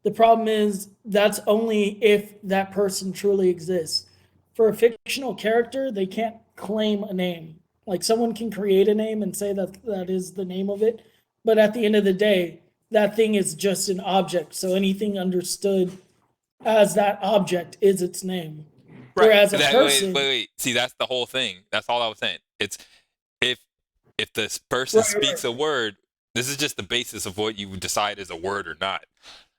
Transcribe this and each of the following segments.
The problem is that's only if that person truly exists. For a fictional character, they can't claim a name. Like someone can create a name and say that that is the name of it, but at the end of the day, that thing is just an object. So anything understood as that object is its name. Right. Whereas a Wait, person, wait. See, that's the whole thing. That's all I was saying. It's if if this person right, speaks right, a word, this is just the basis of what you would decide is a word or not.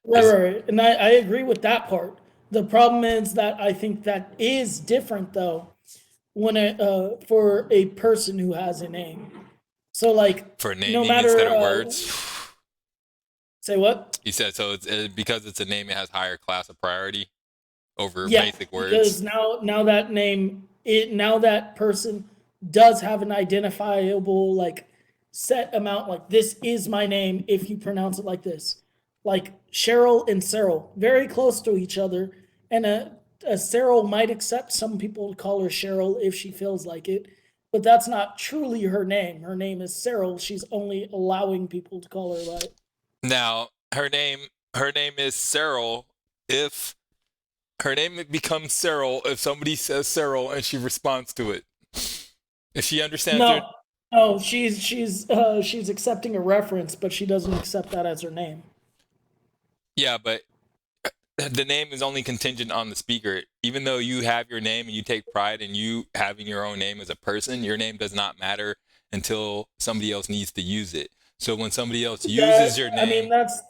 right, Is right. And I agree with that part. The problem is that I think that is different though when for a person who has a name. So like, for no naming instead matter of words. say what? You said so. It's because it's a name. It has higher class of priority over Yeah, basic words. because now that name it now that person does have an identifiable like set amount like this is my name if you pronounce it like this. Like Cheryl and Cyril, very close to each other, and a Cyril might accept some people to call her Cheryl if she feels like it, but that's not truly her name. Her name is Cyril. She's only allowing people to call her by it. Now her name is Cyril. If her name becomes Cyril, if somebody says Cyril and she responds to it, if she understands your No, no, she's accepting a reference, but she doesn't accept that as her name. yeah, but the name is only contingent on the speaker. Even though you have your name and you take pride in you having your own name as a person, your name does not matter until somebody else needs to use it. So when somebody else uses your I mean, name, that's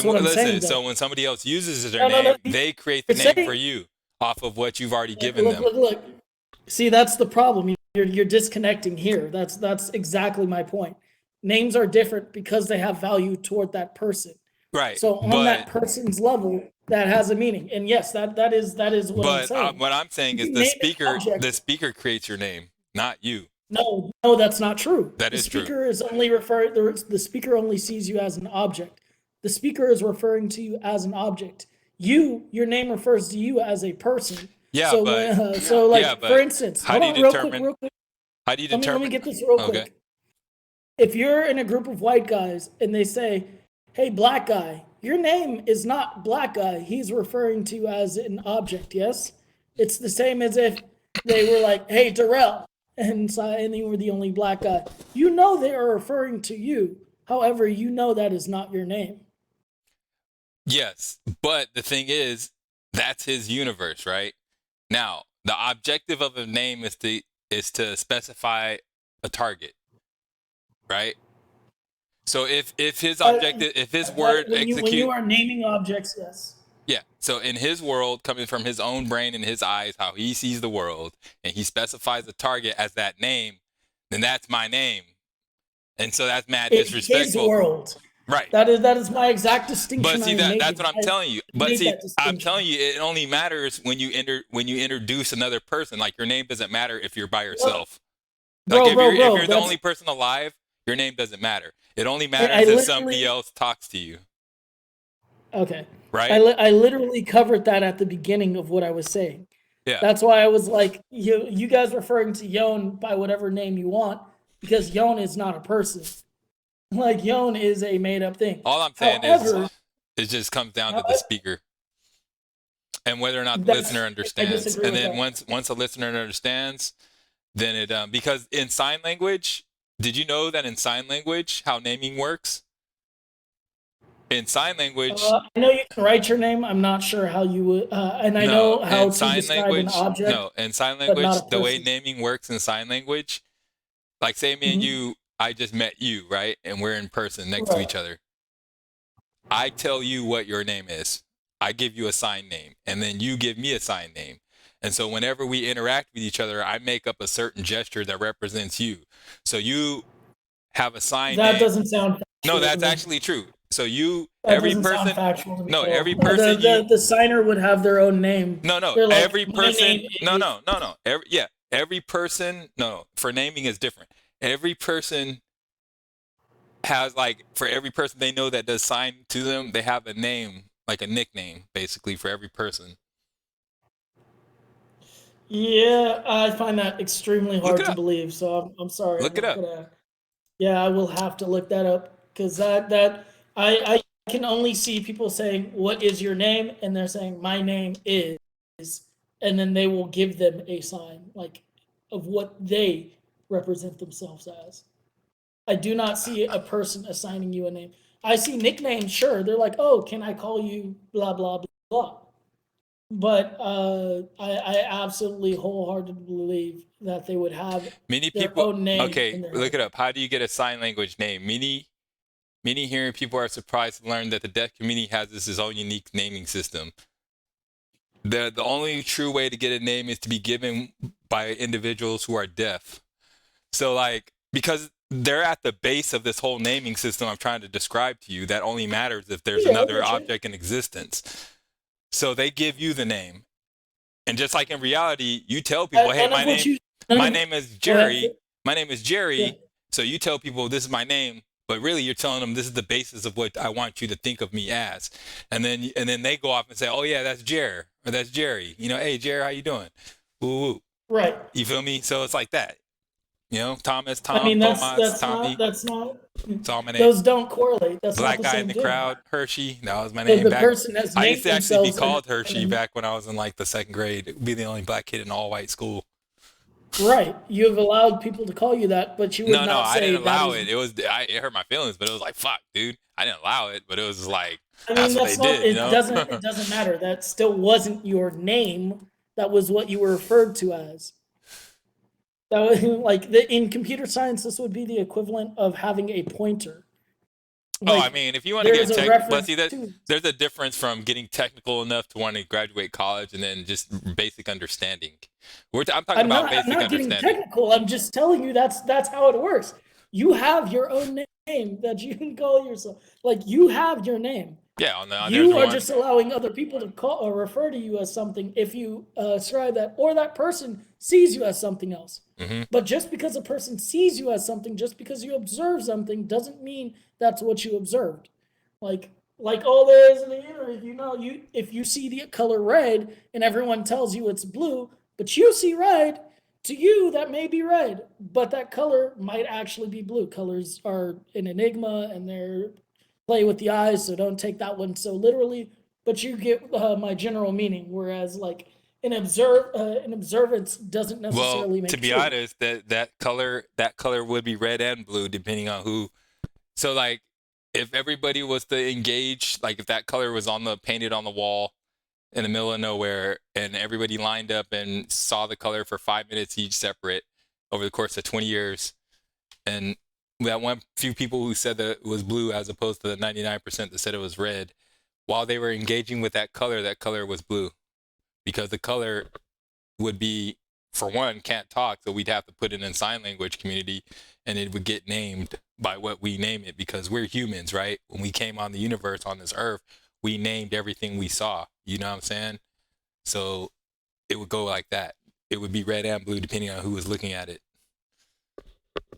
what I'm listen, saying so though. when somebody else uses their No, no, no. name, they create the You're name for saying you off of what you've already given look, them. look, look. See, that's the problem. You're disconnecting here. That's exactly my point. Names are different because they have value toward that person. Right. So on that But person's level, that has a meaning. And yes, that is what I'm but saying. what I'm saying You is can the name an speaker object. the speaker creates your name, not you. No, no, that's not true. That The is true. speaker is only refer the speaker only sees you as an object. The speaker is referring to you as an object. Your name refers to you as a person. Yeah, So but when so yeah, like for but instance, how hold do you on real quick, determine real quick. how do you Let me determine get this real okay. quick. If you're in a group of white guys and they say, "Hey, black guy," your name is not black guy. He's referring to you as an object. Yes, it's the same as if they were like, "Hey, Darrell," and you were the only black guy. You know they are referring to you. However, you know that is not your name. Yes, but the thing is that's his universe, right? Now, the objective of a name is to specify a target, right? So if his But, objective if his but word when you execute are naming objects, yes. yeah. So in his world, coming from his own brain and his eyes, how he sees the world, and he specifies a target as that name, then that's my name. And so that's mad In his disrespectful. world, Right. that is my exact But distinction I see am that's making. what I'm I telling you. But made see, that I'm distinction. telling you, it only matters when you introduce another person. Like your name doesn't matter if you're by Look, yourself. Like bro, bro, if bro. you're the That's only person alive, your name doesn't matter. It only I matters if somebody literally else talks to you. okay. Right? I literally covered that at the beginning of what I was saying. Yeah. That's why I was like, you guys referring to Yone by whatever name you want, because Yone is not a person. Like Yone is a made up thing. All I'm saying is However, it just comes down to the however speaker and whether or not the listener that's I understands. disagree And with then that. once a listener understands, then it because in sign language, did you know that in sign language how naming works? In sign language, I know you can write your name. I'm not sure how you would, and I no. know how In to sign describe an language, object, no. In sign but not language, a the way person. naming works in sign language, like say me and Hmm. you, I just met you, right? And we're in person next to Right. each other. I tell you what your name is. I give you a sign name, and then you give me a sign name. And so whenever we interact with each other, I make up a certain gesture that represents you. So you have a sign That name. doesn't sound No, factual to that's me. actually true. So you, That every doesn't sound person, factual to me no, at all. every The person you, the signer would have their own name. no, They're like, every my person, name no, is. no, no, no. Every person, no, for naming is different. Every person has like for every person they know that does sign to them, they have a name, like a nickname, basically for every person. Yeah, I find that extremely Look hard it to up. believe. So I'm sorry. I'm Look it not up. gonna. Yeah, I will have to look that up because that I can only see people saying, "What is your name?" and they're saying, "My name is," and then they will give them a sign like of what they represent themselves as. I do not see a person assigning you a name. I see nicknames, sure. They're like, "Oh, can I call you blah blah blah?" But I absolutely wholeheartedly believe that they would have Many their people. own name Okay, in their look head. it up. How do you get a sign language name? Many hearing people are surprised to learn that the deaf community has its own unique naming system. The only true way to get a name is to be given by individuals who are deaf. So like because they're at the base of this whole naming system I'm trying to describe to you, that only matters if there's Yeah, I another get you. object in existence. So they give you the name. And just like in reality, you tell people, "Hey, None of what you. my name is Go ahead. Jerry. My name is Yeah. Jerry." So you tell people this is my name, but really you're telling them this is the basis of what I want you to think of me as. And then they go off and say, "Oh yeah, that's Jer or that's Jerry. You know, hey Jerry, how you doing?" Woo woo. Right. You feel me? So it's like that. You know, Thomas, I Tom, mean, Thomas, Tommy. that's not. It's all my name. Those don't correlate. That's not Black the guy in same the thing. crowd, Hershey. That was my So name the back. person has I used named to actually be themselves called in Hershey a- back when I was in like the second grade. Be the only black kid in all white school. Right. You have allowed people to call you that, but you would No, not I say didn't allow that it. It hurt my feelings, but it was like, fuck, dude. I didn't allow it, but it was just like, I mean, that's what they that's not. did, you know? It doesn't matter. That still wasn't your name. That was what you were referred to as. That was like in computer science. This would be the equivalent of having a pointer. Oh, I Like mean, if you want to there get is a tech, but reference see that to. there's a difference from getting technical enough to want to graduate college and then just basic understanding. I'm talking about I'm basic not getting understanding. technical. I'm just telling you that's how it works. You have your own name that you can call yourself. Like you have your name. Yeah, there's You are one. just allowing other people to call or refer to you as something if you ascribe that, or that person sees you as something else. Mm-hmm. But just because a person sees you as something, just because you observe something, doesn't mean that's what you observed. Like all there is in the internet, you if you see the color red and everyone tells you it's blue, but you see red, to you that may be red, but that color might actually be blue. Colors are an enigma and they're play with the eyes, so don't take that one so literally. But you get my general meaning. Whereas like an observance doesn't Well, necessarily make to be true. honest, that color would be red and blue depending on who. So like, if everybody was to engage, like if that color was painted on the wall in the middle of nowhere, and everybody lined up and saw the color for 5 minutes each separate over the course of 20 years, and that one few people who said that it was blue as opposed to the 99% that said it was red, while they were engaging with that color was blue, because the color would be, for one, can't talk, so we'd have to put it in sign language community, and it would get named by what we name it, because we're humans, right? When we came on the universe, on this earth, we named everything we saw. You know what I'm saying? So it would go like that. It would be red and blue depending on who was looking at it.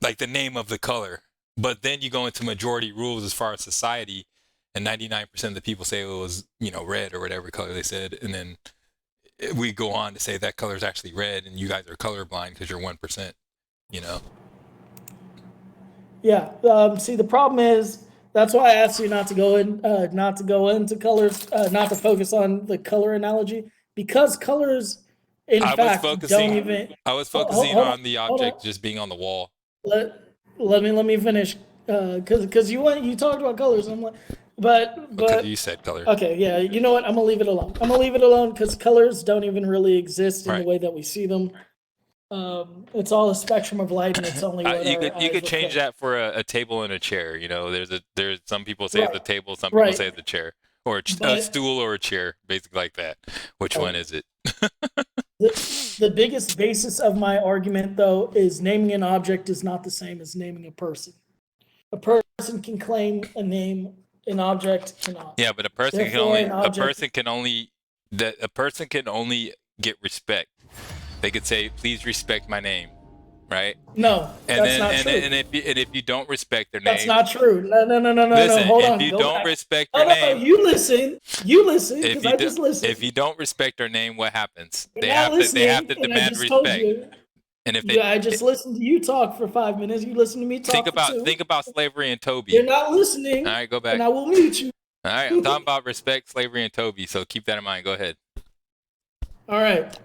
Like the name of the color. But then you go into majority rules as far as society, and 99% of the people say it was, red or whatever color they said, and then we go on to say that color is actually red, and you guys are colorblind because you're 1%. Yeah. See, the problem is that's why I asked you not to go into colors, not to focus on the color analogy, because colors, in fact, don't even. I was focusing Hold on the hold object just being on the wall. Let me finish, because you talked about colors. And I'm like, but Because you said color. okay, yeah. You know what? I'm gonna leave it alone. I'm gonna leave it alone because colors don't even really exist in the Right. way that we see them. It's all a spectrum of light, and it's only what you could change that for a table and a chair. There's some people say it's a Right. table, some people Right. say it's a chair, or a But- stool or a chair, basically like that. Which one is it? The biggest basis of my argument, though, is naming an object is not the same as naming a person. A person can claim a name, an object cannot. Yeah, but a person can only get respect. They could say, "Please respect my name," right? No, that's not true. And if you don't respect their name, That's not true. No. listen, Hold on. if you Go don't back. respect Oh, their no, name, you listen, because I just listened. if you don't respect their name, what happens? You're They not have to listening, and I demand just told respect. you. And if I just listened to you talk for 5 minutes. You listen to me talk think for 2. about slavery and Toby. You're not listening. All right, go back. And I will mute you. All right, I'm talking about respect, slavery, and Toby, so keep that in mind. Go ahead. All right.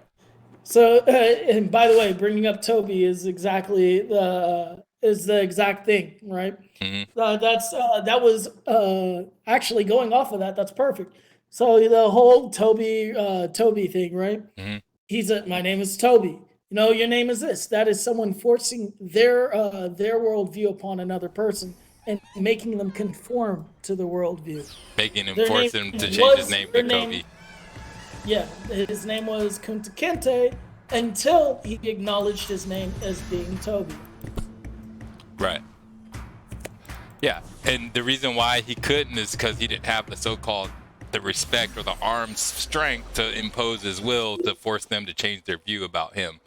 So, and by the way, bringing up Toby is exactly the exact thing, right? Mm-hmm. That was actually going off of that. That's perfect. So the whole Toby thing, right? Mm-hmm. My name is Toby. Your name is this. That is someone forcing their worldview upon another person and making them conform to the worldview. Making him Their force name him to change his was name their to name. Kobe. Yeah, his name was Kunta Kinte until he acknowledged his name as being Toby. Right. Yeah, and the reason why he couldn't is because he didn't have the so-called the respect or the arm's strength to impose his will to force them to change their view about him.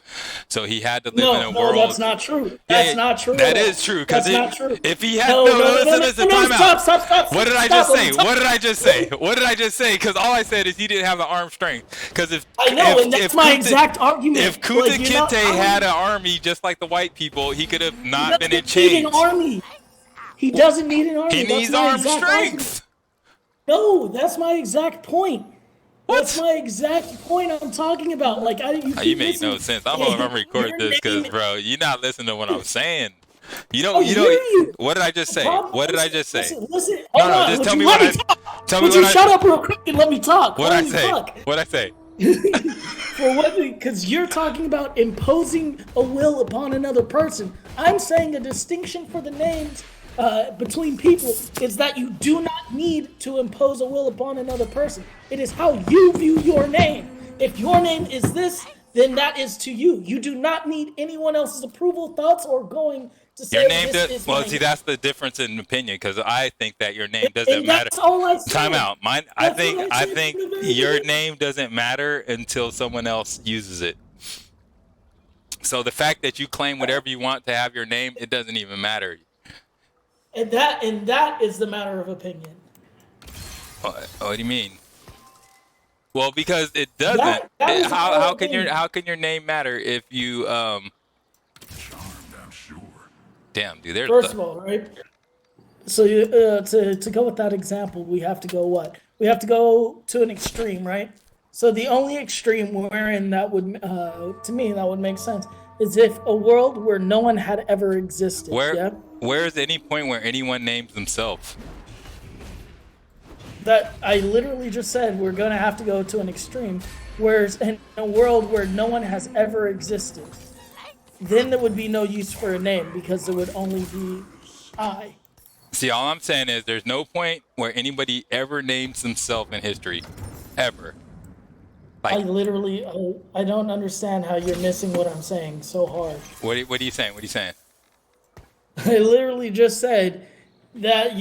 So he had to live in a world. No, that's not true. Yeah, That's not true. That is true. That's not true. If he had listen, time out. Stop. What did I just say? What did I just say? What did I just say? Because all I said is he didn't have the arm strength. Because I know, and that's my exact argument. If Kunta Kinte had an army just like the white people, he could have not been in chains. He doesn't need an army. He doesn't need an army. He needs arm strength. No, that's my exact point. What? That's my exact point I'm talking about. Like, you make no sense. I'm gonna record this because, bro, you're not listening to what I'm saying. You don't. What did I just say? What did I just say? Listen. No, just tell me what I. Tell me what I. Shut up real quick and let me talk. What I say? What I say? For what? Because you're talking about imposing a will upon another person. I'm saying a distinction for the names between people is that you do not need to impose a will upon another person. It is how you view your name. If your name is this, then that is to you. You do not need anyone else's approval, thoughts, or going to say your name this is well, my see, name. that's the difference in opinion because I think that your name doesn't And matter. that's all I said. Time out. I think from the very your beginning. name doesn't matter until someone else uses it. So the fact that you claim whatever you want to have your name, it doesn't even matter. And that is the matter of opinion. What do you mean? Well, because it doesn't. That is how all can your name matter if you Damn, dude. First of all, right? So to go with that example, we have to go what? We have to go to an extreme, right? So the only extreme wherein that would, to me, that would make sense is if a world where no one had ever existed. Where is any point where anyone names themselves? That I literally just said we're gonna have to go to an extreme, whereas in a world where no one has ever existed, then there would be no use for a name because there would only be I. See, all I'm saying is there's no point where anybody ever names themselves in history, ever. Like, I don't understand how you're missing what I'm saying so hard. What are you saying? What are you saying? I literally just said that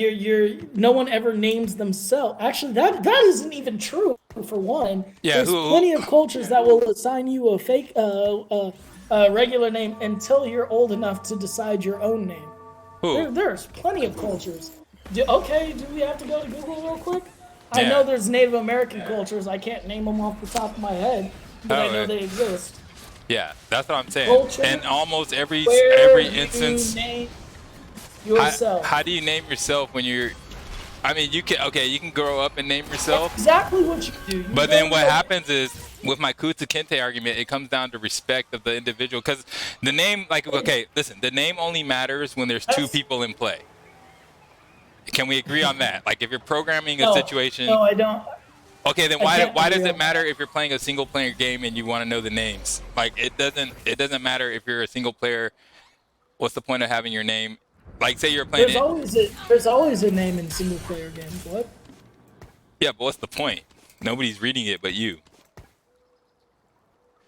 no one ever names themselves. Actually, that isn't even true. For one, Yeah, there's plenty of cultures that will assign you a fake, regular name until you're old enough to decide your own name. Who? There's plenty of cultures. Do we have to go to Google real quick? Yeah. I know there's Native American cultures. I can't name them off the top of my head, but I know they exist. Yeah, that's what I'm saying. Culture, and almost every instance. Name yourself. How do you name yourself when you're? I mean, you can grow up and name yourself. That's exactly what you do. But then what happens is, with my Kunta Kinte argument, it comes down to respect of the individual. Because the name, the name only matters when there's two people in play. Can we agree on that? Like, if you're programming a situation. No, I don't. Okay, then why does it matter if you're playing a single player game and you want to know the names? Like, it doesn't matter if you're a single player. What's the point of having your name? Like, say you're playing. There's always a name in single player games. What? Yeah, but what's the point? Nobody's reading it but you.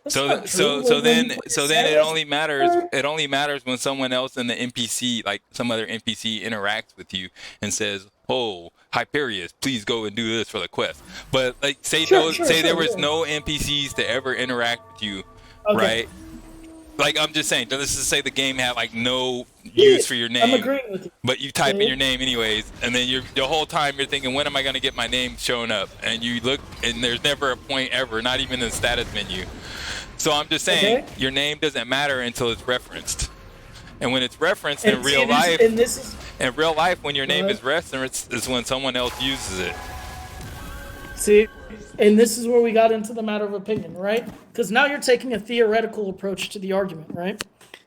That's So not true. then it only matters when someone else in the NPC, like some other NPC, interacts with you and says, "Oh, Hyperius, please go and do this for the quest." But like, say there was no NPCs to ever interact with you, right? Like, I'm just saying, let's just say the game had like no use for your name. I'm agreeing with you. But you type in your name anyways, and then the whole time you're thinking, when am I going to get my name showing up? And you look, and there's never a point ever, not even in the status menu. So I'm just saying, your name doesn't matter until it's referenced. And when it's referenced in real life, when your name is referenced, is when someone else uses it. See, and this is where we got into the matter of opinion, right? Because now you're taking a theoretical approach to the argument, right?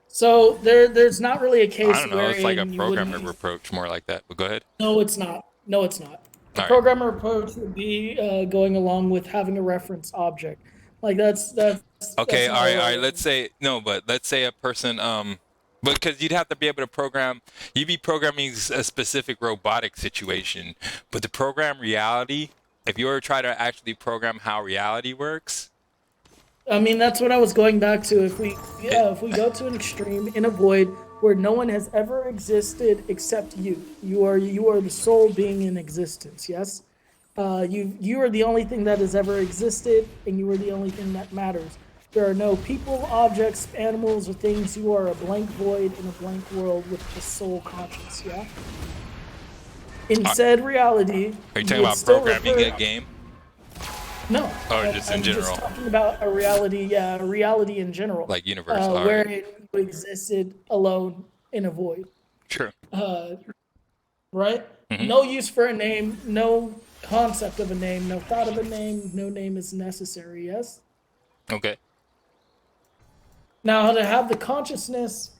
So there's not really a case I don't know. where It's like a you programmer wouldn't. approach, more like that. But go ahead. No, it's not. No, it's not. The All right. programmer approach would be going along with having a reference object. Like that's Okay. not All right. All right. allowed. Let's say no, but let's say a person because you'd have to be able to program. You'd be programming a specific robotic situation, but to program reality, if you were to try to actually program how reality works. I mean, that's what I was going back to. If we go to an extreme in a void where no one has ever existed except you, you are the sole being in existence. Yes, you are the only thing that has ever existed, and you are the only thing that matters. There are no people, objects, animals, or things. You are a blank void in a blank world with the sole conscious. Yeah. In said reality, Are you talking about programming a game? No. Or just in general? I'm just talking about a reality, yeah, a reality in general. Like universe, where it existed alone in a void. Sure. Right? Mhm. No use for a name, no concept of a name, no thought of a name, no name is necessary, yes? Okay. Now, to have the consciousness,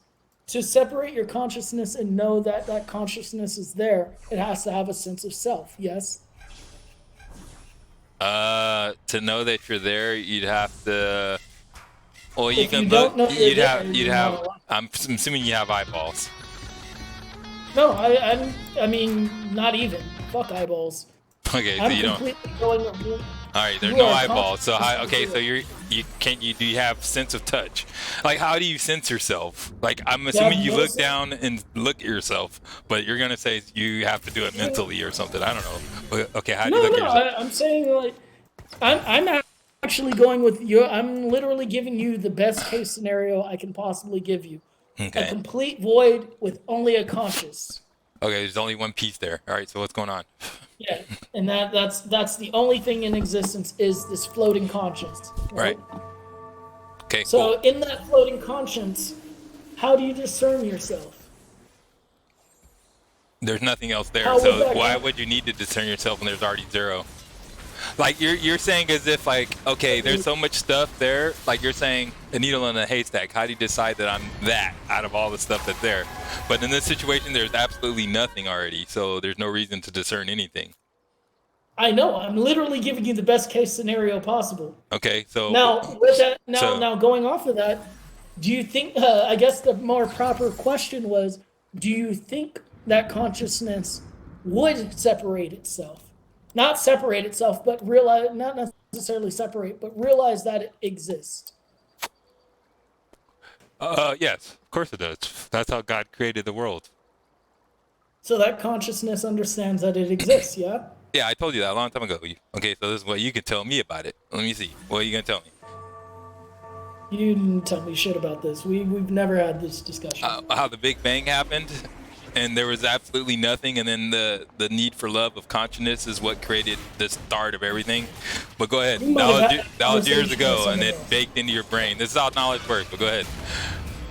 to separate your consciousness and know that that consciousness is there, it has to have a sense of self, yes? To know that you're there, you'd have to. Well, you If can you look. don't know You'd you're have. there, You'd you're have. not alive. I'm assuming you have eyeballs. No, I mean, not even. Fuck eyeballs. Okay, so I'm you don't. completely going. All right, there's You no are eyeballs. So how? consciously Okay, so do you have sense of touch? Like, how do you sense yourself? Like, I'm assuming you no look sense. down and look at yourself, but you're gonna say you have to do it mentally or something. I don't know. But, okay, how do you look at yourself? I'm saying like, I'm actually going with you. I'm literally giving you the best case scenario I can possibly give you. A Okay. complete void with only a conscious. Okay, there's only one piece there. All right, so what's going on? Yeah, and that's the only thing in existence is this floating conscience. Right. Okay, So cool. in that floating conscience, how do you discern yourself? There's nothing else there, How would so that why go? would you need to discern yourself when there's already zero? Like you're saying as if like, okay, there's so much stuff there. Like you're saying a needle in a haystack. How do you decide that I'm that out of all the stuff that's there? But in this situation, there's absolutely nothing already, so there's no reason to discern anything. I know. I'm literally giving you the best case scenario possible. Okay, so Now, with that, So- now going off of that, do you think? I guess the more proper question was: do you think that consciousness would separate itself? Not separate itself, but realize, not necessarily separate, but realize that it exists. yes, of course it does. That's how God created the world. So that consciousness understands that it exists. Yeah. Yeah, I told you that a long time ago. Okay, so this is what you can tell me about it. Let me see. What are you gonna tell me? You didn't tell me shit about this. We've never had this discussion. How the Big Bang happened, and there was absolutely nothing, and then the need for love of consciousness is what created the start of everything. But go ahead. We might have had That was years conversation ago, with and it someone else. baked into your brain. This is how knowledge works. But go ahead.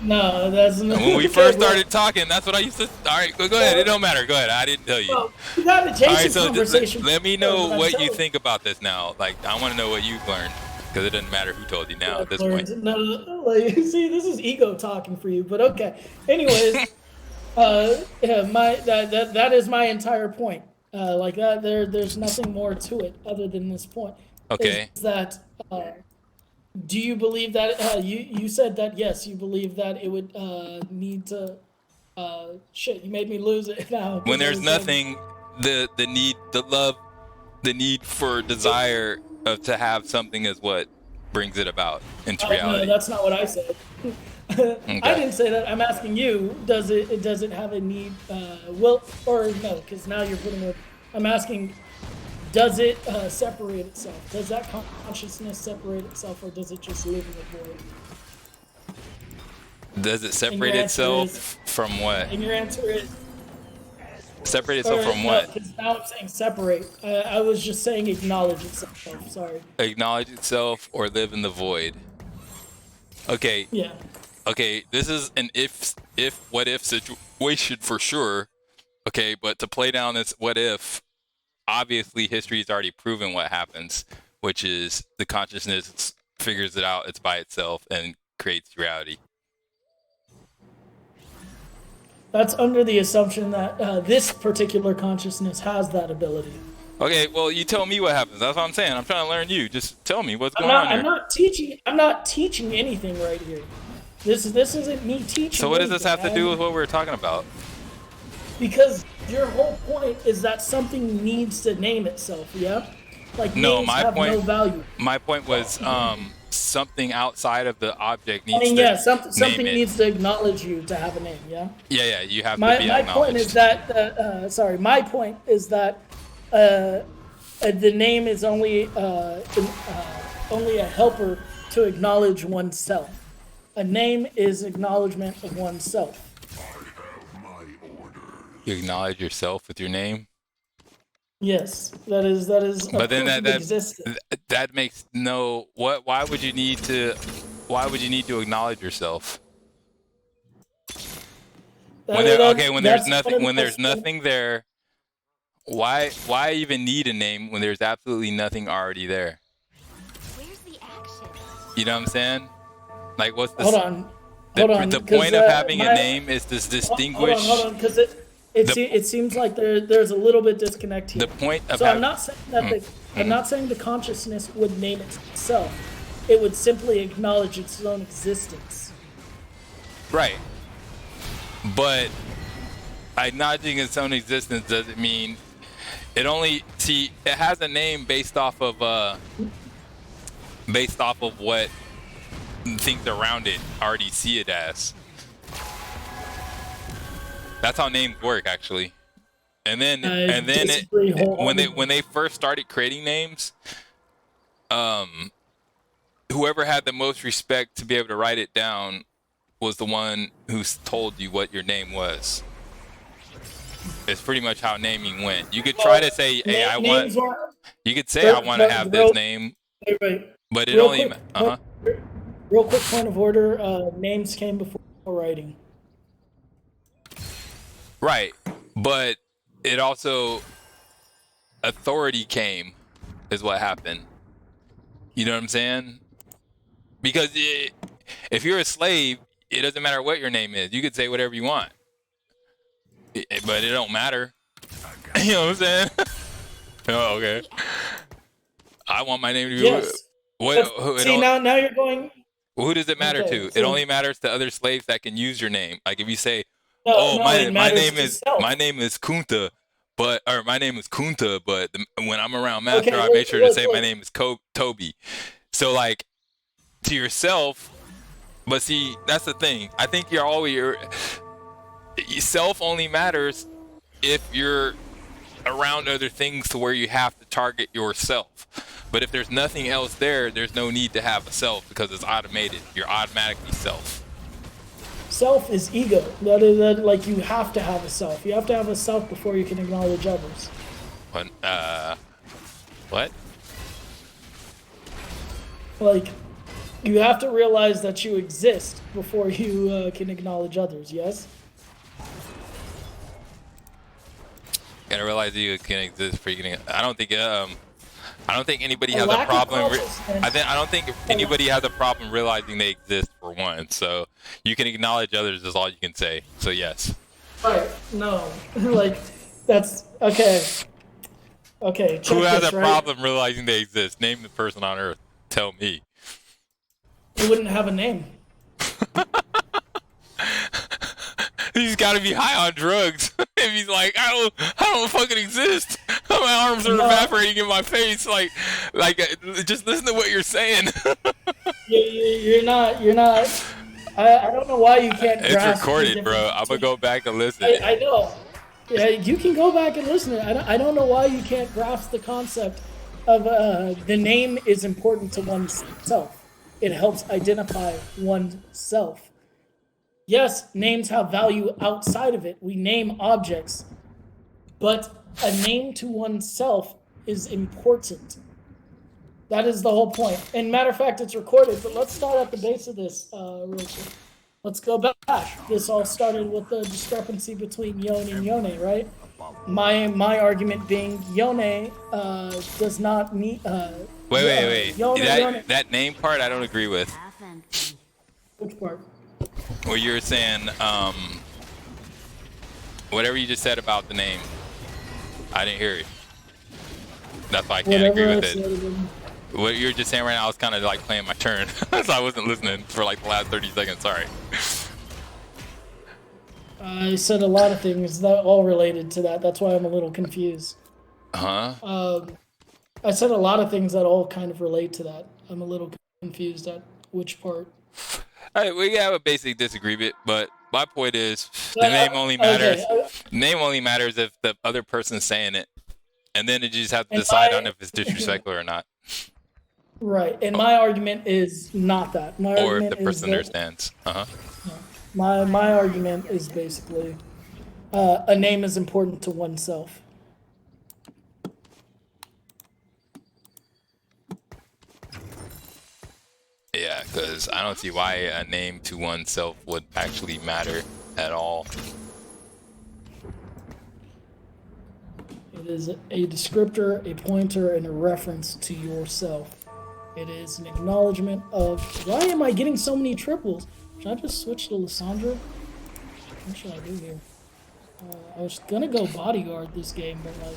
No, that's not. When we okay, first well, started talking, that's what I used to. All right, go ahead. It don't matter. Go ahead. I didn't tell you. well, we had an All right, adjacent so conversation. let me before, know but I'm what you telling think about this now. Like, I want to know what you've learned, because it doesn't matter who told you now at this learned. point. No, like, see, this is ego talking for you, but okay. Anyways, yeah, that is my entire point. Like that, there's nothing more to it other than this point. Okay. Is that do you believe that you said that yes, you believe that it would need to shit, you made me lose it now. When there's nothing, the need, the love, the need for desire to have something is what brings it about into No, reality. that's not what I said. I didn't say that. I'm asking you. Does it have a need? Well, or no? Because now you're putting it. I'm asking. Does it separate itself? Does that consciousness separate itself, or does it just live in the void? Does it separate answer itself is- from what? And your answer is. Separate itself from no, what? 'cause now I'm saying separate. I was just saying acknowledge itself. Sorry. Acknowledge itself or live in the void. Okay. Yeah. Okay, this is an what if situation for sure. Okay, but to play down this what if, obviously history has already proven what happens, which is the consciousness figures it out, it's by itself, and creates reality. That's under the assumption that this particular consciousness has that ability. Okay, well, you tell me what happens. That's what I'm saying. I'm trying to learn you. Just tell me what's going on here. I'm not teaching anything right here. This isn't me teaching. So what does this have to do with what we're talking about? Because your whole point is that something needs to name itself, yeah? Like names have no value. My point was something outside of the object needs something needs to acknowledge you to have a name, yeah? Yeah, you have to be acknowledged. My point is that my point is that the name is only a helper to acknowledge oneself. A name is acknowledgement of oneself. You acknowledge yourself with your name? Yes, that is. But then that makes no. What? Why would you need to? Why would you need to acknowledge yourself? When there's nothing there. Why even need a name when there's absolutely nothing already there? Where's the action? You know what I'm saying? Like, what's the? Hold on. The point of having a name is to distinguish. Hold on, because it seems like there's a little bit disconnect here. The point of I'm not saying that I'm not saying the consciousness would name itself. It would simply acknowledge its own existence. Right. But acknowledging its own existence doesn't mean it has a name based off of what things around it already see it as. That's how names work, actually. And then when they first started creating names, whoever had the most respect to be able to write it down was the one who told you what your name was. It's pretty much how naming went. You could try to say, "Hey, I want." You could say, "I want to have this name," but it only. Real quick point of order: names came before writing. Right, but it also authority came, is what happened. You know what I'm saying? Because if you're a slave, it doesn't matter what your name is. You could say whatever you want, but it don't matter. You know what I'm saying? Oh, okay. I want my name to be. Yes. Now you're going. Who does it matter to? It only matters to other slaves that can use your name. Like if you say, my name is Kunta, but when I'm around Master, I make sure to say my name is Toby. So like to yourself, but see, that's the thing. I think self only matters if you're around other things to where you have to target yourself. But if there's nothing else there, there's no need to have a self because it's automated. You're automatically self. Self is ego. That like you have to have a self. You have to have a self before you can acknowledge others. What? Like, you have to realize that you exist before you can acknowledge others. Yes. Gotta realize you can exist for you. I don't think anybody has a problem. I don't think anybody has a problem realizing they exist for one. So you can acknowledge others is all you can say. So yes. Right. No. Like that's okay. Okay. Who has a problem realizing they exist? Name the person on Earth. Tell me. He wouldn't have a name. He's got to be high on drugs. If he's like, I don't fucking exist. My arms are evaporating in my face. Like, just listen to what you're saying. You're not. I don't know why you can't. It's recorded, bro. I'm gonna go back and listen. I know. Yeah, you can go back and listen. I don't know why you can't grasp the concept of the name is important to oneself. It helps identify oneself. Yes, names have value outside of it. We name objects, but a name to oneself is important. That is the whole point. And matter of fact, it's recorded, but let's start at the base of this real quick. Let's go back. This all started with the discrepancy between Yone and Yone, right? My argument being Yone does not need. Wait. Yone. That name part I don't agree with. Which part? Where you're saying whatever you just said about the name, I didn't hear it. That's why I can't agree with it. What you're just saying right now is kind of like playing my turn, so I wasn't listening for like the last 30 seconds. Sorry. I said a lot of things that all related to that. That's why I'm a little confused. Huh? I said a lot of things that all kind of relate to that. I'm a little confused at which part. All right, we have a basic disagreement, but my point is the name only matters. Okay. Name only matters if the other person's saying it, and then you just have to decide on if it's disrespectful or not. Right, and my argument is not that. My Or if argument the person is understands. my argument is basically a name is important to oneself. Yeah, because I don't see why a name to oneself would actually matter at all. It is a descriptor, a pointer, and a reference to yourself. It is an acknowledgement of, why am I getting so many triples? Should I just switch to Lissandra? What should I do here? I was gonna go bodyguard this game, but like,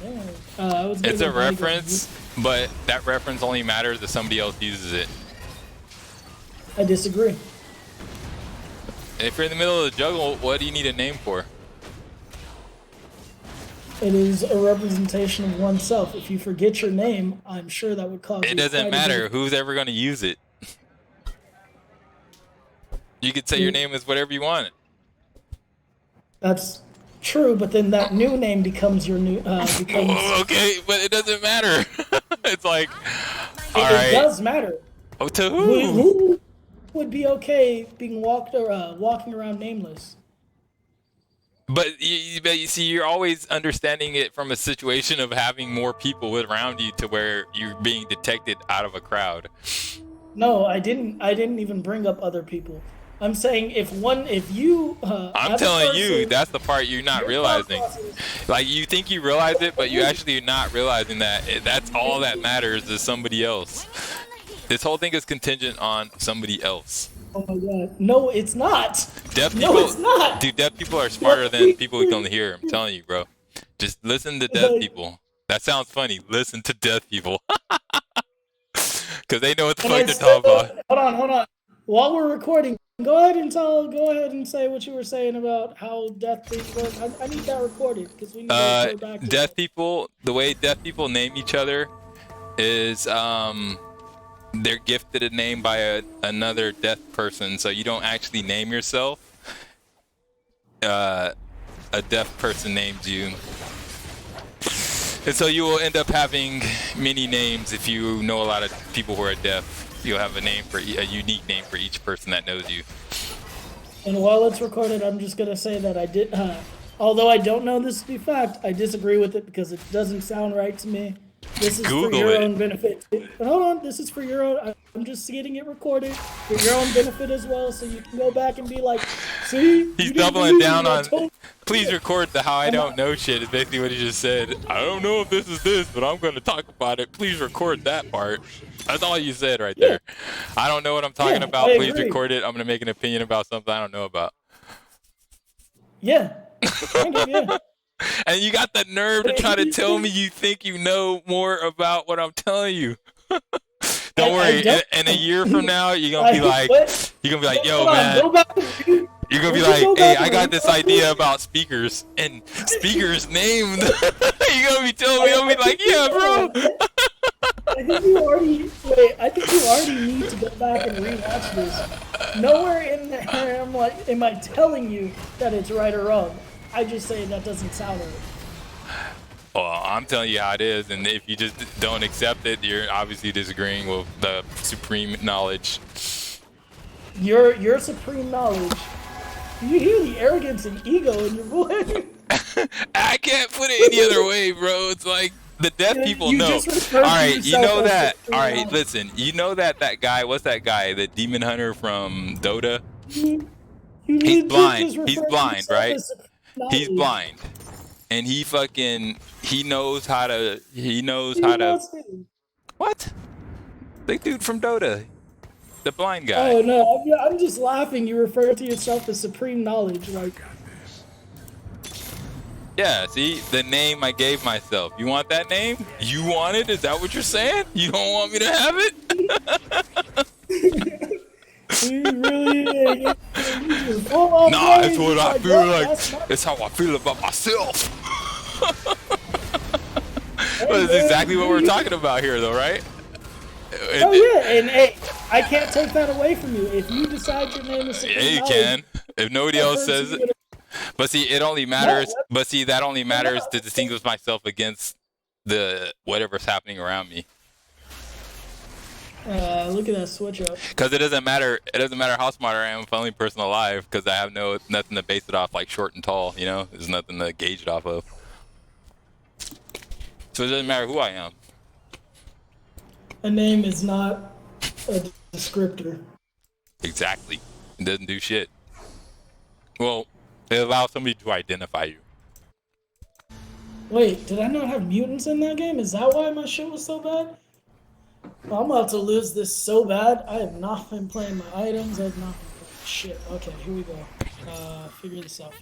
yeah. I was gonna It's a go bodyguard. reference, but that reference only matters if somebody else uses it. I disagree. If you're in the middle of the juggle, what do you need a name for? It is a representation of oneself. If you forget your name, I'm sure that would cause It you doesn't quite a matter. bit- Who's ever going to use it? You could say your name is whatever you want. That's true, but then that new name becomes your new. Okay, but it doesn't matter. It's like, all It right. does matter. Oh, to Who would be okay being walking around nameless? But you see, you're always understanding it from a situation of having more people around you to where you're being detected out of a crowd. No, I didn't even bring up other people. I'm saying if you. I'm telling you, that's the part you're not realizing. Like, you think you realize it, but you actually are not realizing that that's all that matters is somebody else. This whole thing is contingent on somebody else. Oh my god. No, it's not. Deaf people, No, it's not. Dude, deaf people are smarter than people who can hear. I'm telling you, bro. Just listen to deaf people. That sounds funny. Listen to deaf people. Because they know what the fuck they're talking about. Hold on. While we're recording, go ahead and say what you were saying about how deaf things work. I need that recorded because we need to go back to deaf that. people, the way deaf people name each other is they're gifted a name by another deaf person, so you don't actually name yourself. A deaf person names you, and so you will end up having many names. If you know a lot of people who are deaf, you'll have a unique name for each person that knows you. And while it's recorded, I'm just gonna say that I did. Although I don't know this to be fact, I disagree with it because it doesn't sound right to me. This is Google for your it. own benefit. But hold on, this is for your own. I'm just getting it recorded for your own benefit as well, so you can go back and be like, "See, He's you didn't doubling believe down me, I on. told you." Please record the how I don't know shit. Is basically what he just said. I don't know if this is this, but I'm going to talk about it. Please record that part. That's all you said right there. I don't know what I'm talking about. I Please agree. record it. I'm going to make an opinion about something I don't know about. Yeah, kind of, yeah. And you got the nerve to try to tell me you think you know more about what I'm telling you. Don't worry. In a year from now, you're gonna be like, yo, man. Go back and You're gonna be like, hey, I got this idea about speakers and speakers named. You're gonna be telling me, I'll be like, yeah, bro. I think you already need to go back and rewatch this. Nowhere in there am I telling you that it's right or wrong. I just say that doesn't sound right. Well, I'm telling you how it is, and if you just don't accept it, you're obviously disagreeing with the supreme knowledge. Your supreme knowledge. You hear the arrogance and ego in your voice. I can't put it any other way, bro. It's like the deaf people You know. just referred to All right, you yourself know as that. supreme All right, knowledge. listen. You know that guy. What's that guy? The demon hunter from Dota. You He's legit blind. just He's referred to blind, yourself right? as supreme He's knowledge. blind. and he knows how to what? The dude from Dota, the blind guy. Oh no, I'm just laughing. You refer to yourself as supreme knowledge, like. Yeah, see the name I gave myself. You want that name? You want it? Is that what you're saying? You don't want me to have it? You really, just full on Nah, praise. it's what It's I like, feel no, like. that's not- It's how I feel about myself. Hey, Well, that's man, exactly what we're you- talking about here, though, right? Oh yeah, and hey, I can't take that away from you. If you decide your name is supreme Yeah, you knowledge, can. If nobody that else person says it. would- But see, it only matters. No, But see, that only matters no. to distinguish myself against the whatever's happening around me. Look at that switch up. Because it doesn't matter. It doesn't matter how smart I am. If I'm the only person alive, because I have nothing to base it off, like short and tall. You know, there's nothing to gauge it off of. So it doesn't matter who I am. A name is not a descriptor. Exactly. It doesn't do shit. Well, it allows somebody to identify you. Wait, did I not have mutants in that game? Is that why my shit was so bad? Well, I'm about to lose this so bad. I have not been playing my items. I have not been playing shit. Okay, here we go. Figure this out.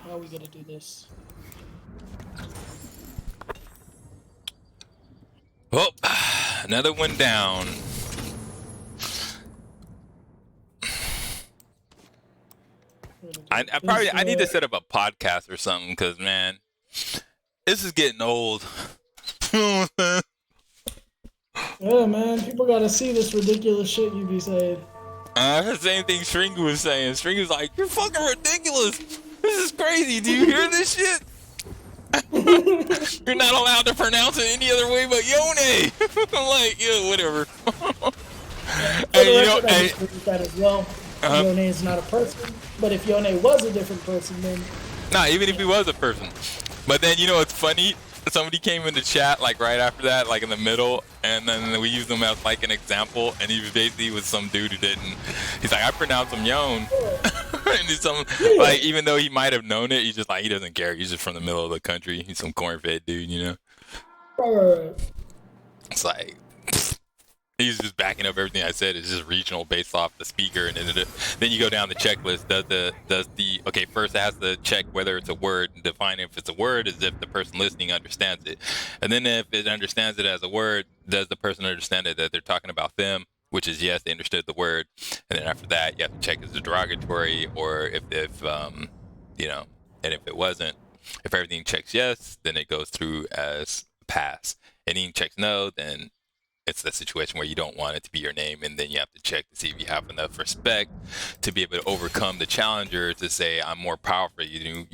How are we gonna do this? Well, another one down. I need to set up a podcast or something, because man, this is getting old. Yeah, man, people gotta see this ridiculous shit you be saying. The same thing Stringy was saying. Stringy was like, "You're fucking ridiculous. This is crazy. Do you hear this shit? You're not allowed to pronounce it any other way but Yone." I'm like, yeah, whatever. For And the you know, record, I agree with that as well. Yone is not a person, but if Yone was a different person, then nah, even if he was a person. But then, you know, it's funny. Somebody came in the chat like right after that, like in the middle, and then we used him as like an example, and he was basically was some dude who didn't. He's like, I pronounce him Yone, and he's some like, even though he might have known it, he's just like, he doesn't care. He's just from the middle of the country. He's some corn-fed dude, you know. right. It's like he's just backing up everything I said. It's just regional based off the speaker, and then you go down the checklist. Does the okay? First, it has to check whether it's a word and define if it's a word as if the person listening understands it, and then if it understands it as a word, does the person understand it that they're talking about them? Which is yes, they understood the word, and then after that, you have to check is it derogatory or if you know, and if it wasn't, if everything checks yes, then it goes through as pass. Anything checks no, then it's the situation where you don't want it to be your name, and then you have to check to see if you have enough respect to be able to overcome the challenger to say, I'm more powerful than you.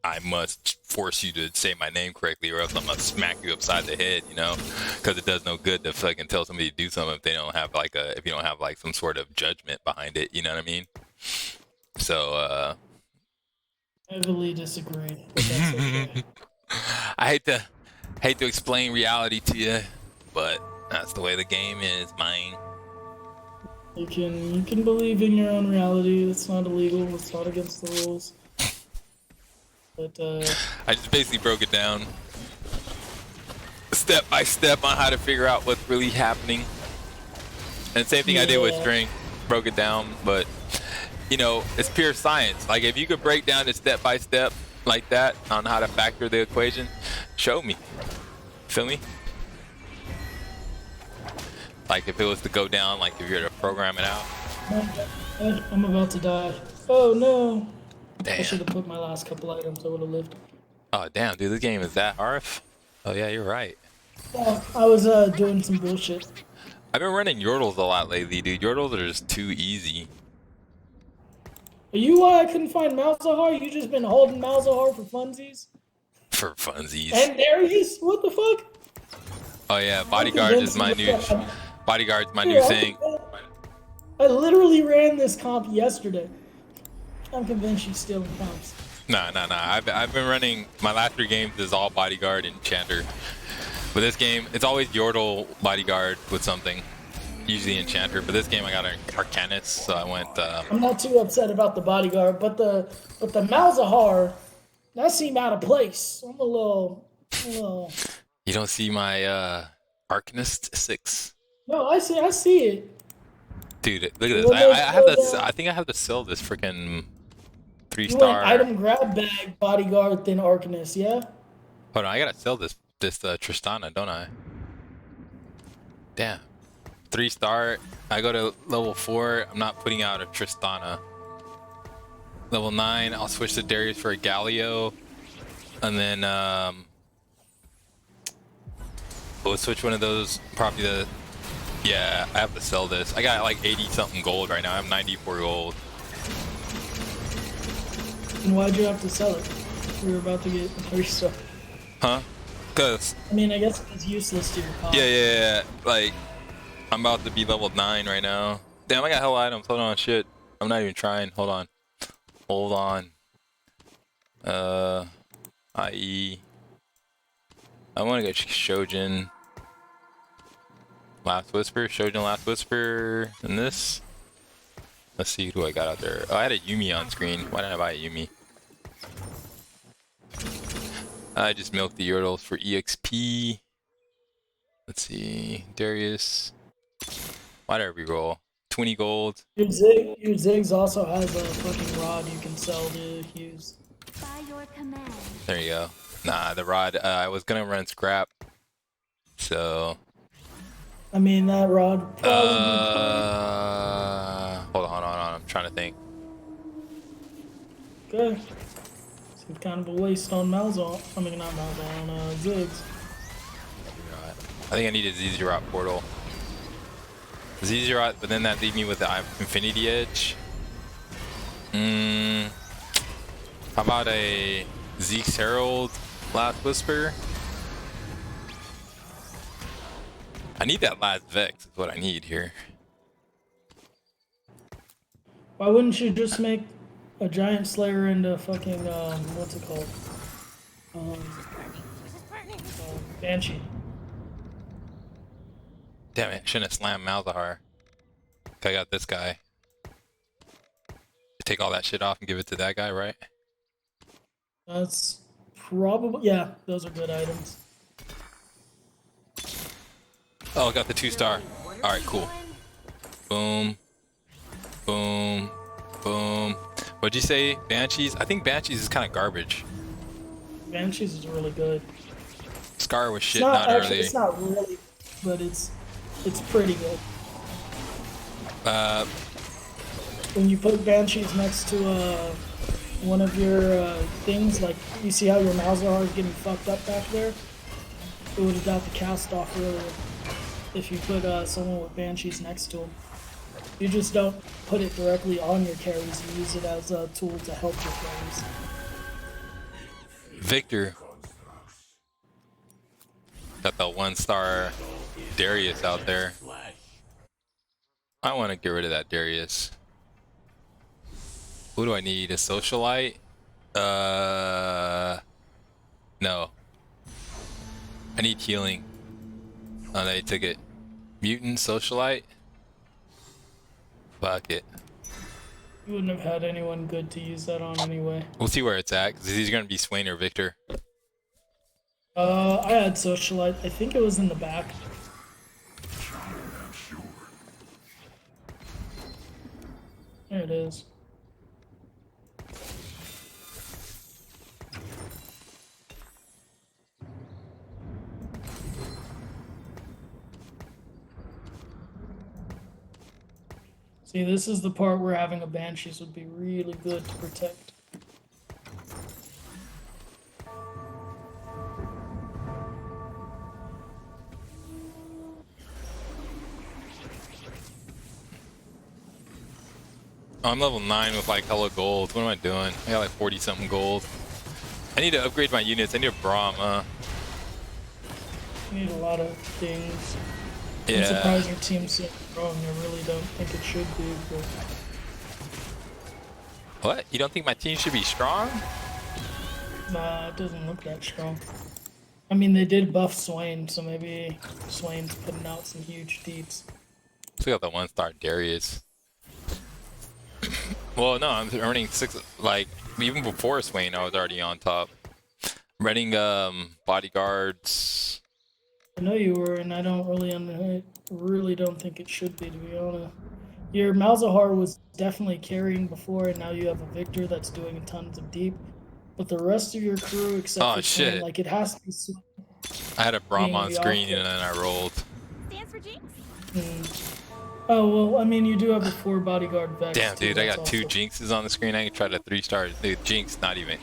I must force you to say my name correctly, or else I'm gonna smack you upside the head, you know, because it does no good to fucking tell somebody to do something if they don't have if you don't have like some sort of judgment behind it, you know what I mean? So, Heavily disagree. But that's okay. I hate to explain reality to you, but that's the way the game is, man. You can believe in your own reality. It's not illegal. It's not against the rules. But I just basically broke it down step by step on how to figure out what's really happening. And same thing I did with string, broke it down, but you know, it's pure science. Like if you could break down it step by step like that on how to factor the equation, show me. Feel me? Like if it was to go down, like if you're to program it out. I'm about to die. Oh no! Damn. I should have put my last couple items. I would have lived. Oh damn, dude, this game is that hard. Oh yeah, you're right. I was doing some bullshit. I've been running Yordles a lot lately, dude. Yordles are just too easy. Are you why I couldn't find Malzahar? You just been holding Malzahar for funsies? For funsies. And there he's what the fuck? Oh yeah, bodyguard is my new. Bodyguard's my new thing. I literally ran this comp yesterday. I'm convinced she's stealing comps. Nah. I've been running my last 3 games is all bodyguard and Enchanter. But this game, it's always Yordle bodyguard with something. Usually Enchanter, but this game I got an Arcanist, so I went. I'm not too upset about the bodyguard, but the Malzahar That seemed out of place. I'm a little. You don't see my Arcanist 6? No, I see it. Dude, look at this. What I makes have you, to. I think I have to sell this freaking you went 3-star. item grab bag, bodyguard, then Arcanist, yeah? Hold on, I gotta sell this Tristana, don't I? Damn. 3-star. I go to level 4. I'm not putting out a Tristana. Level 9. I'll switch to Darius for a Galio, and then we'll switch one of those. Probably the. Yeah, I have to sell this. I got like 80 something gold right now. I have 94 gold. And why'd you have to sell it? We were about to get a 3-star. Huh? Cause. I mean, I guess it's useless to your cost. Yeah. Like, I'm about to be level 9 right now. Damn, I got hell items. Hold on, shit. I'm not even trying. Hold on. IE. I want to get Shojin. Last Whisper. Shojin Last Whisper. And this. Let's see who I got out there. Oh, I had a Yumi on screen. Why didn't I buy a Yumi? I just milked the Yordles for EXP. Let's see. Darius. Why did I reroll? 20 gold. Your Ziggs also has a fucking rod you can sell to use. By your command. There you go. Nah, the rod. I was gonna run scrap. So. I mean, that rod probably Hold on. I'm trying to think. good. Seems kind of a waste on Malzahn. I mean, not Malzahn, on Ziggs. I think I need a Zizirot portal. Zizirot, but then that leave me with the Infinity Edge. How about a Zeke's Herald Last Whisper? I need that last Vex, is what I need here. Why wouldn't you just make a giant slayer into fucking, what's it called? Banshee. Damn it, shouldn't have slammed Malzahar. I got this guy. Take all that shit off and give it to that guy, right? That's probably, yeah, those are good items. Oh, got the 2-star. Alright, cool. Boom. Boom. Boom. What'd you say? Banshees? I think Banshees is kind of garbage. Banshees is really good. Scar was shit, It's not not actually, early. it's not really, but it's pretty good. When you put Banshees next to one of your things, like you see how your Malzahar is getting fucked up back there? It would have got the cast off earlier if you put someone with Banshees next to him. You just don't put it directly on your carries, you use it as a tool to help your carries. Victor. Got the 1-star Darius out there. I want to get rid of that Darius. Who do I need? A socialite? No. I need healing. Oh, they took it. Mutant socialite? Fuck it. You wouldn't have had anyone good to use that on anyway. We'll see where it's at, because he's going to be Swain or Victor. I had Socialite. I think it was in the back. There it is. See, this is the part where having a Banshees would be really good to protect. I'm level 9 with like hella gold. What am I doing? I got like 40 something gold. I need to upgrade my units. I need a Braum, You need a lot of things. Yeah. I'm surprised your team's so strong. I really don't think it should be, but What? You don't think my team should be strong? nah, it doesn't look that strong. I mean, they did buff Swain, so maybe Swain's putting out some huge deeps. Let's look at the 1-star Darius. Well, no, I'm earning 6. Like, even before Swain, I was already on top. Running bodyguards. I know you were, and I really don't think it should be, to be honest. Your Malzahar was definitely carrying before, and now you have a Victor that's doing tons of deep. But the rest of your crew, except Oh for Swain, shit! like it has to be. I had a Braum on the screen outfit. and then I rolled. Stands for Jinx. Oh well, I mean, you do have a 4 bodyguard Vex. Damn, too, dude, I that's got 2 also- Jinxes on the screen. I can try to 3-star. Dude, Jinx, not even.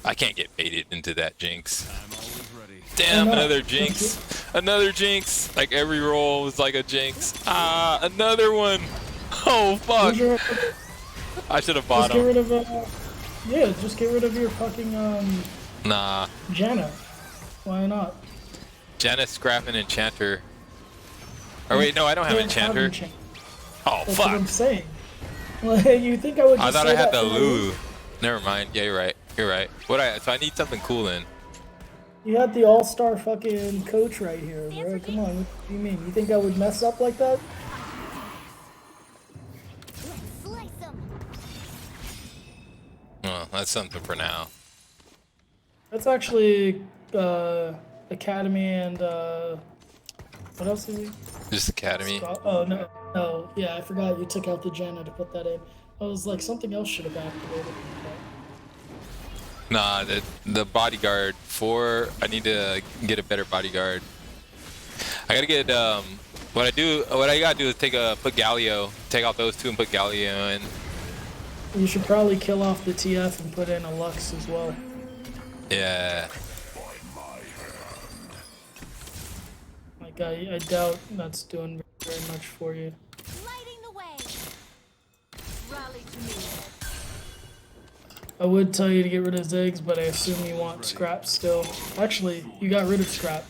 I can't get baited into that Jinx. Damn, no. another Jinx. Another Jinx. Like every roll was like a Jinx. Ah, another one. Oh fuck. I should have bought Just get him. rid of just get rid of your fucking Nah. Janna. Why not? Janet's scrapping Enchanter. Oh wait, no, I don't have Can't have Enchanter. enchant. Oh That's what I'm fuck. saying. Like, you think I would? Just I thought say I had that the for no Lulu. reason? Never mind. Yeah, you're right. You're right. So I need something cool then. You had the all-star fucking coach right here, bro. Come on, what do you mean? You think I would mess up like that? Let's slice them. Well, that's something for now. That's actually Academy and what else is he? Just Academy. Oh no, yeah, I forgot you took out the Janna to put that in. I was like, something else should have activated. Nah, the bodyguard 4. I need to get a better bodyguard. I gotta get what I gotta do is put Galio, take out those 2 and put Galio in. You should probably kill off the TF and put in a Lux as well. Yeah. Like I doubt that's doing very much for you. Lighting the way. Rally to me. I would tell you to get rid of Ziggs, but I assume you want Scrap still. Actually, you got rid of Scrap.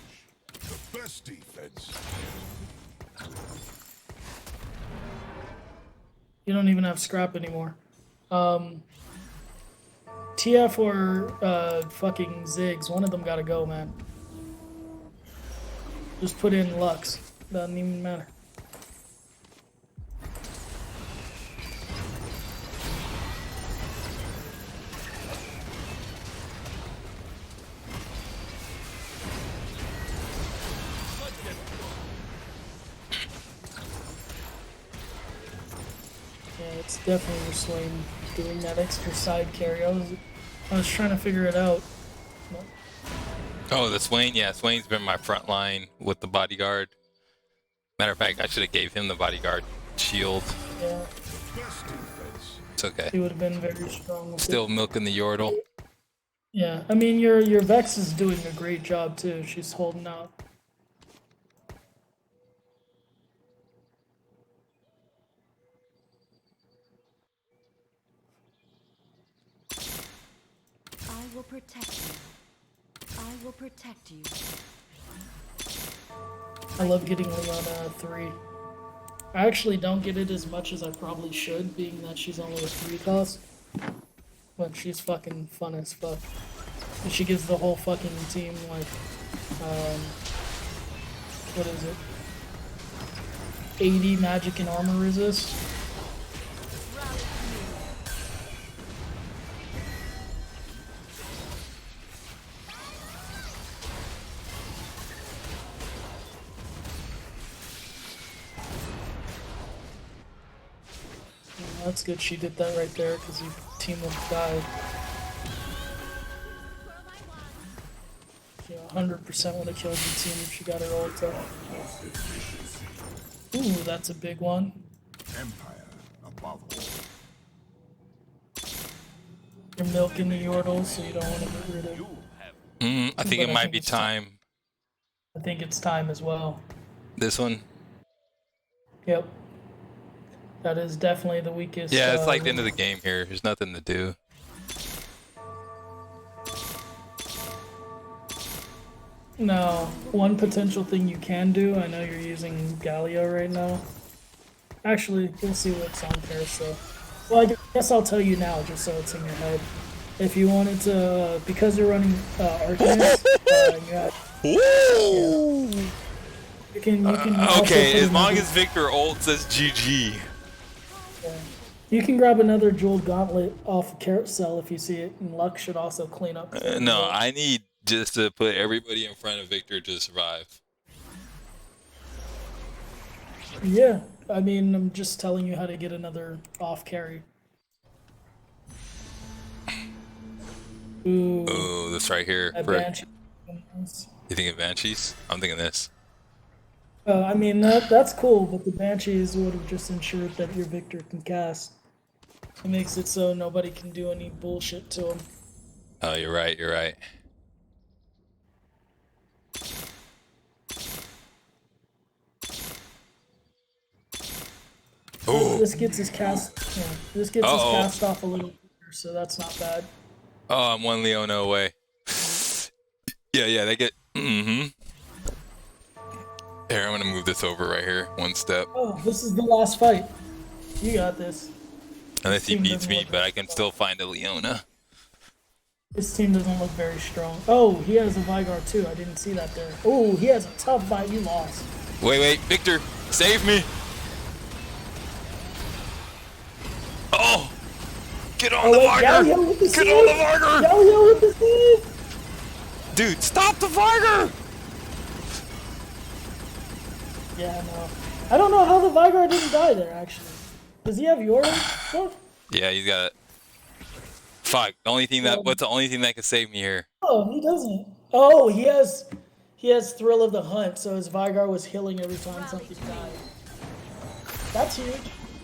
The best defense. You don't even have Scrap anymore. TF or fucking Ziggs, one of them gotta go, man. Just put in Lux. Doesn't even matter. Yeah, it's definitely your Swain doing that extra side carry. I was trying to figure it out. Oh, the Swain. Yeah, Swain's been my front line with the bodyguard. Matter of fact, I should have gave him the bodyguard shield. Yeah, Best defense. It's okay. he would have been very strong with Still it. milking the Yordle. Yeah, I mean your Vex is doing a great job too. She's holding out. I will protect you. I will protect you. I love getting Leona 3. I actually don't get it as much as I probably should, being that she's only a 3 cost. But she's fucking fun as fuck. And she gives the whole fucking team, like, what is it? 80 magic and armor resist. Rally to me. Yeah, that's good she did that right there, because your team would have died. She 100% would have killed your team if she got her ult up. Ooh, that's a big one. Empire above all. You're milking the Yordles, so you don't want to get rid of. I think But it I might think be it's time. time. I think it's time as well. This one. Yep. That is definitely the weakest. Yeah, it's like the end of the game here. There's nothing to do. No, one potential thing you can do. I know you're using Galio right now. Actually, we'll see what's on here. So, well, I guess I'll tell you now, just so it's in your head. If you wanted to, because you're running Arcanist, you have, Woo! you can also Okay, put as long another- as Victor ult says GG. yeah. You can grab another jeweled gauntlet off of carousel if you see it, and luck should also clean up. No, I need just to put everybody in front of Victor to survive. Yeah, I mean, I'm just telling you how to get another off carry. Ooh, Oh, this right here. that For, banshee. you think of Banshees? I'm thinking this. I mean, that's cool, but the banshees would have just ensured that your victor can cast. It makes it so nobody can do any bullshit to him. Oh, you're right. You're right. Oh, This gets his cast. Yeah, this gets his cast off a little quicker, so that's not bad. oh, I'm one Leona away. Yeah, they get. Mm-hmm. Here, I'm gonna move this over right here, one step. Oh, this is the last fight. You got this. Unless he team beats doesn't me, look but like I can still find a Leona. This team doesn't look very strong. Oh, he has a Vygar too. I didn't see that there. Oh, he has a tough fight. You lost. Wait, Victor, save me! Oh! Get on the Vargar! Get on the Vargar! Yo, with the save! Dude, stop the Vargar! Yeah, no. I don't know how the Vygar didn't die there, actually. Does he have Yone? Oh, Yeah, he's got it. Fuck, the only thing that, what's the only thing that can save me here? oh, he doesn't. Oh, he has Thrill of the Hunt, so his Vygar was healing every time something died. That's huge.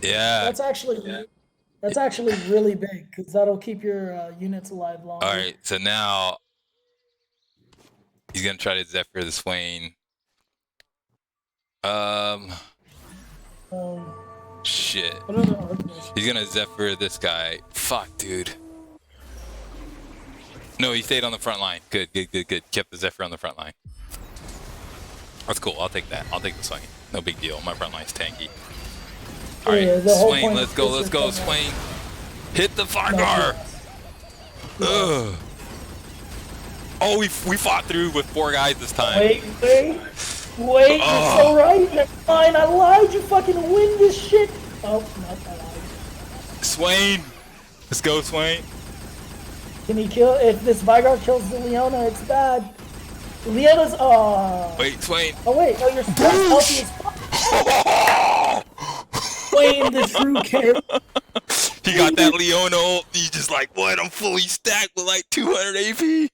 Yeah. That's actually really big, because that'll keep your units alive longer. Alright, so now he's gonna try to Zephyr the Swain. Shit. What other archers? He's gonna Zephyr this guy. Fuck, dude. No, he stayed on the front line. Good. Kept the Zephyr on the front line. That's cool. I'll take that. I'll take the Swain. No big deal. My front line's tanky. Alright, Yeah, the whole Swain, point let's of go, this let's is go, that- Swain. Hit the Vargar! Ugh. Oh, we fought through with 4 guys this time. Wait, you're so right. Never mind, I lied. You fucking win this shit. Oh, not I lied. Swain! Let's go, Swain. Can he kill? If this Vygar kills the Leona, it's bad. Leona's. Oh. Wait, Swain. Oh wait. Oh, you're still healthy as fuck. Swain, the true character. He got that Leona ult. He's just like, what? I'm fully stacked with like 200 AP.